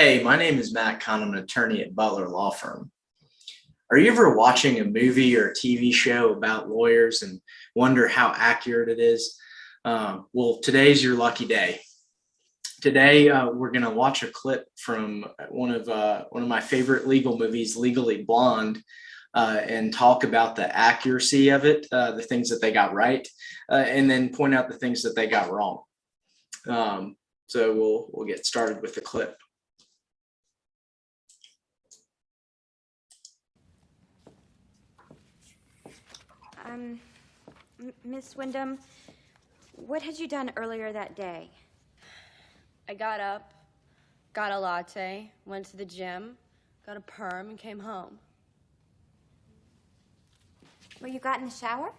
Hey, my name is Matt Kahn. I'm an attorney at Butler Law Firm. Are you ever watching a movie or a TV show about lawyers and wonder how accurate it is? Well, today's your lucky day. Today, we're going to watch a clip from one of my favorite legal movies, Legally Blonde, and talk about the accuracy of it, the things that they got right, and then point out the things that they got wrong. So we'll get started with the clip. Miss Wyndham, what had you done earlier that day? I got up, got a latte, went to the gym, got a perm, and came home. Well, you got in the shower?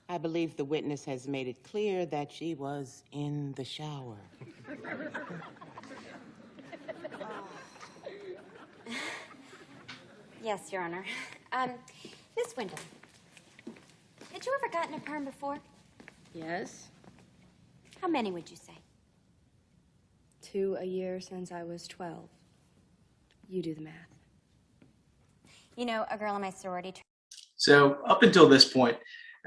I believe the witness has made it clear that she was in the shower. Yes, Your Honor. Miss Wyndham, had you ever gotten a perm before? Yes, How many would you say? 2 a year since I was 12. You do the math. You know, a girl in my sorority. So up until this point,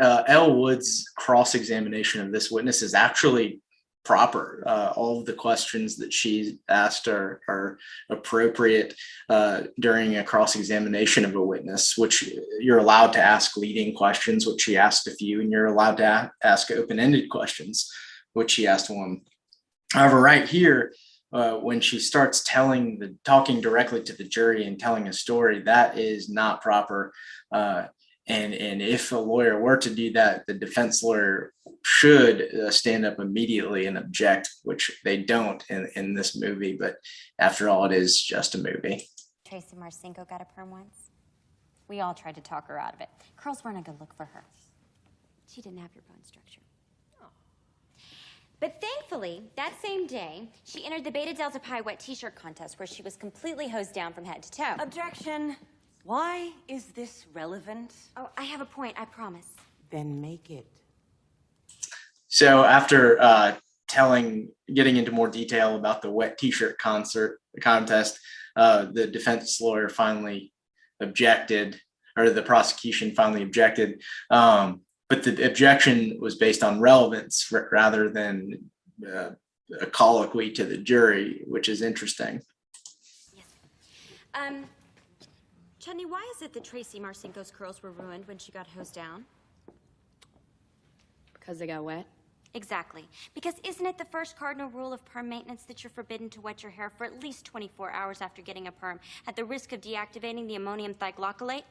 Elle Wood's cross-examination of this witness is actually proper. All of the questions that she asked are appropriate during a cross-examination of a witness, which you're allowed to ask leading questions, which she asked a few, and you're allowed to ask open-ended questions, which she asked one. However, right here, when she starts talking directly to the jury and telling a story, that is not proper. And if a lawyer were to do that, the defense lawyer should stand up immediately and object, which they don't in this movie. But after all, it is just a movie. Tracy Marcinko got a perm once. We all tried to talk her out of it. Curls weren't a good look for her. She didn't have your bone structure. But thankfully, that same day, she entered the Beta Delta Pi wet t-shirt contest where she was completely hosed down from head to toe. Objection. Why is this relevant? Oh, I have a point, I promise. Then make it. So after getting into more detail about the wet t-shirt contest, the defense lawyer finally objected, or the prosecution finally objected. But the objection was based on relevance rather than a colloquy to the jury, which is interesting. Yes. Chutney, why is it that Tracy Marcinko's curls were ruined when she got hosed down? Because they got wet? Exactly. Because isn't it the first cardinal rule of perm maintenance that you're forbidden to wet your hair for at least 24 hours after getting a perm at the risk of deactivating the ammonium thioglycolate?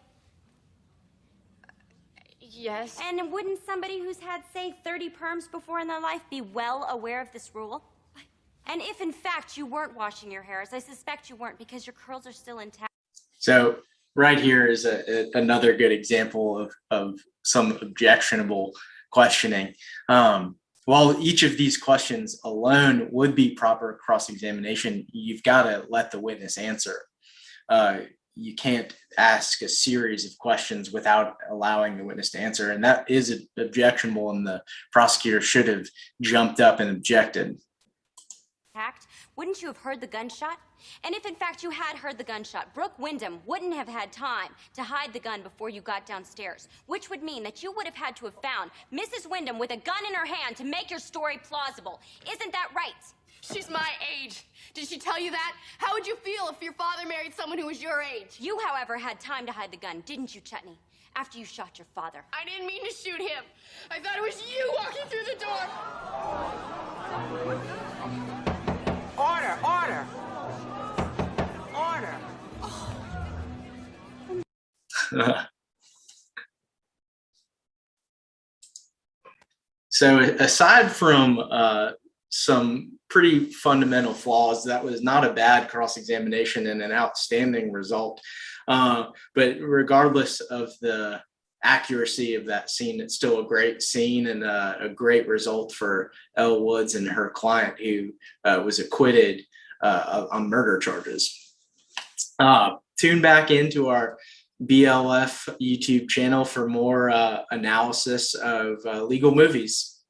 Yes. And wouldn't somebody who's had, say, 30 perms before in their life be well aware of this rule? And if, in fact, you weren't washing your hair, as I suspect you weren't because your curls are still intact. So right here is another good example of some objectionable questioning. While each of these questions alone would be proper cross-examination, you've got to let the witness answer. You can't ask a series of questions without allowing the witness to answer. And that is objectionable, and the prosecutor should have jumped up and objected. Wouldn't you have heard the gunshot? And if in fact you had heard the gunshot, Brooke Wyndham wouldn't have had time to hide the gun before you got downstairs, which would mean that you would have had to have found Mrs. Wyndham with a gun in her hand to make your story plausible. Isn't that right? She's my age. Did she tell you that? How would you feel if your father married someone who was your age? You, however, had time to hide the gun, didn't you, Chutney? After you shot your father. I didn't mean to shoot him. I thought it was you walking through the door. Order, order. Order. So aside from some pretty fundamental flaws, that was not a bad cross-examination and an outstanding result. But regardless of the accuracy of that scene, it's still a great scene and a great result for Elle Woods and her client, who was acquitted on murder charges. Tune back into our BLF YouTube channel for more analysis of legal movies.